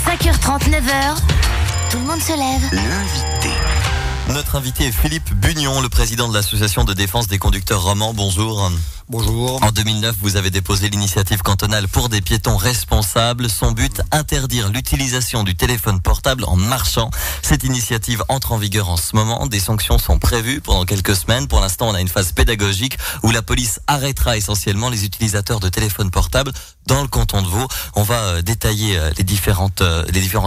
5h30, 9h, tout le monde se lève. L'invité. Notre invité est Philippe Bugnon, le président de l'association de défense des conducteurs romans. Bonjour. Bonjour. En 2009, vous avez déposé l'initiative cantonale pour des piétons responsables. Son but, interdire l'utilisation du téléphone portable en marchant. Cette initiative entre en vigueur en ce moment. Des sanctions sont prévues pendant quelques semaines. Pour l'instant, on a une phase pédagogique où la police arrêtera essentiellement les utilisateurs de téléphones portables dans le canton de Vaud. On va détailler les différents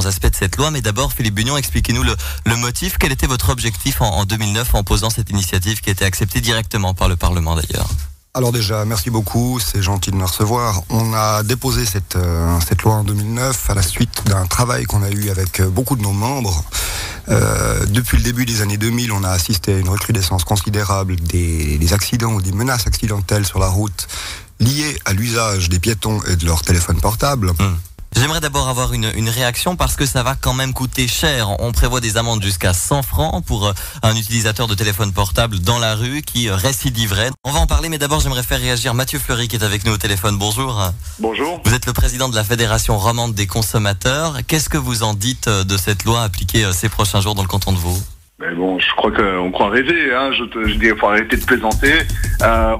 aspects de cette loi. Mais d'abord, Philippe Bugnon, expliquez-nous le motif. Quel était votre objectif en 2009 en posant cette initiative qui a été acceptée directement par le Parlement d'ailleurs? Alors déjà, merci beaucoup, c'est gentil de me recevoir. On a déposé cette loi en 2009 à la suite d'un travail qu'on a eu avec beaucoup de nos membres. Depuis le début des années 2000, on a assisté à une recrudescence considérable des accidents ou des menaces accidentelles sur la route liées à l'usage des piétons et de leur téléphone portable. J'aimerais d'abord avoir une réaction parce que ça va quand même coûter cher. On prévoit des amendes jusqu'à 100 francs pour un utilisateur de téléphone portable dans la rue qui récidiverait. On va en parler, mais d'abord j'aimerais faire réagir Mathieu Fleury qui est avec nous au téléphone. Bonjour. Bonjour. Vous êtes le président de la Fédération romande des consommateurs. Qu'est-ce que vous en dites de cette loi appliquée ces prochains jours dans le canton de Vaud? Mais bon, je crois qu'on croit rêver, hein. Je dis, il faut arrêter de plaisanter.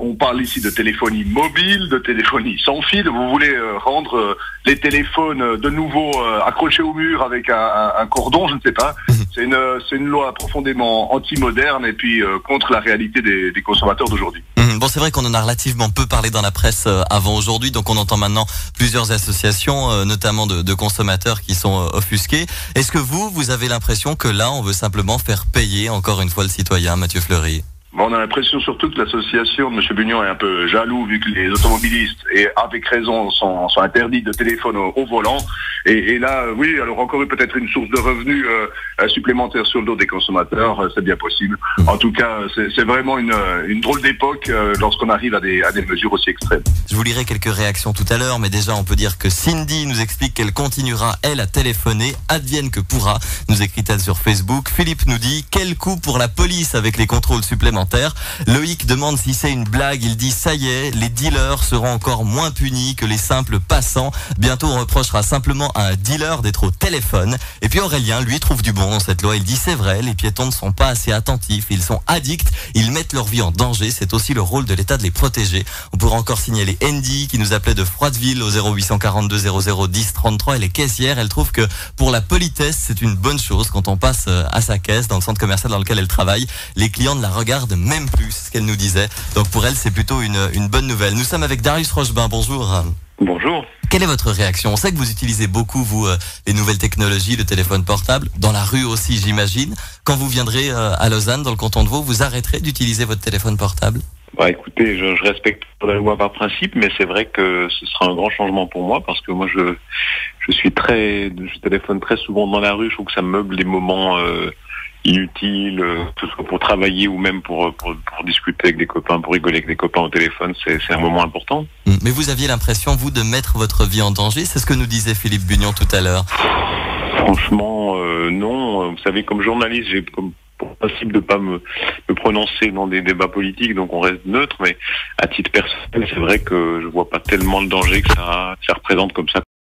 On parle ici de téléphonie mobile, de téléphonie sans fil. Vous voulez rendre les téléphones de nouveau accrochés au mur avec un cordon, je ne sais pas. C'est une loi profondément anti-moderne et puis contre la réalité des consommateurs d'aujourd'hui. Bon, c'est vrai qu'on en a relativement peu parlé dans la presse avant aujourd'hui, donc on entend maintenant plusieurs associations, notamment de consommateurs qui sont offusqués. Est-ce que vous avez l'impression que là, on veut simplement faire payer encore une fois le citoyen, Mathieu Fleury? Bon, on a l'impression surtout que l'association de M. Bugnon est un peu jaloux vu que les automobilistes, et avec raison, sont interdits de téléphone au volant. Et là, oui, alors encore peut-être une source de revenus supplémentaire sur le dos des consommateurs, c'est bien possible. En tout cas, c'est vraiment une drôle d'époque lorsqu'on arrive à des mesures aussi extrêmes. Je vous lirai quelques réactions tout à l'heure, mais déjà on peut dire que Cindy nous explique qu'elle continuera, elle, à téléphoner, advienne que pourra, nous écrit-elle sur Facebook. Philippe nous dit, quel coût pour la police avec les contrôles supplémentaires. Loïc demande si c'est une blague, il dit ça y est, les dealers seront encore moins punis que les simples passants. Bientôt on reprochera simplement à un dealer d'être au téléphone. Et puis Aurélien, lui, trouve du bon dans cette loi. Il dit c'est vrai, les piétons ne sont pas assez attentifs, ils sont addicts, ils mettent leur vie en danger, c'est aussi le rôle de l'État de les protéger. On pourra encore signaler Andy qui nous appelait de Froideville au 0842 00 10 33. Elle est caissière, elle trouve que pour la politesse c'est une bonne chose quand on passe à sa caisse dans le centre commercial dans lequel elle travaille. Les clients ne la regardent même plus, ce qu'elle nous disait. Donc pour elle, c'est plutôt une bonne nouvelle. Nous sommes avec Darius Rochebin. Bonjour. Bonjour. Quelle est votre réaction? On sait que vous utilisez beaucoup, vous, les nouvelles technologies, le téléphone portable, dans la rue aussi, j'imagine. Quand vous viendrez à Lausanne, dans le canton de Vaud, vous arrêterez d'utiliser votre téléphone portable? Bah écoutez, je respecte la loi par principe, mais c'est vrai que ce sera un grand changement pour moi parce que moi je téléphone très souvent dans la rue. Je trouve que ça meuble des moments inutiles, que ce soit pour travailler ou même pour discuter avec des copains, pour rigoler avec des copains au téléphone, c'est un moment important. Mais vous aviez l'impression, vous, de mettre votre vie en danger? C'est ce que nous disait Philippe Bugnon tout à l'heure. Franchement, non. Vous savez, comme journaliste, j'ai comme pour principe de pas me prononcer dans des débats politiques, donc on reste neutre, mais à titre personnel, c'est vrai que je vois pas tellement le danger que ça représente comme ça.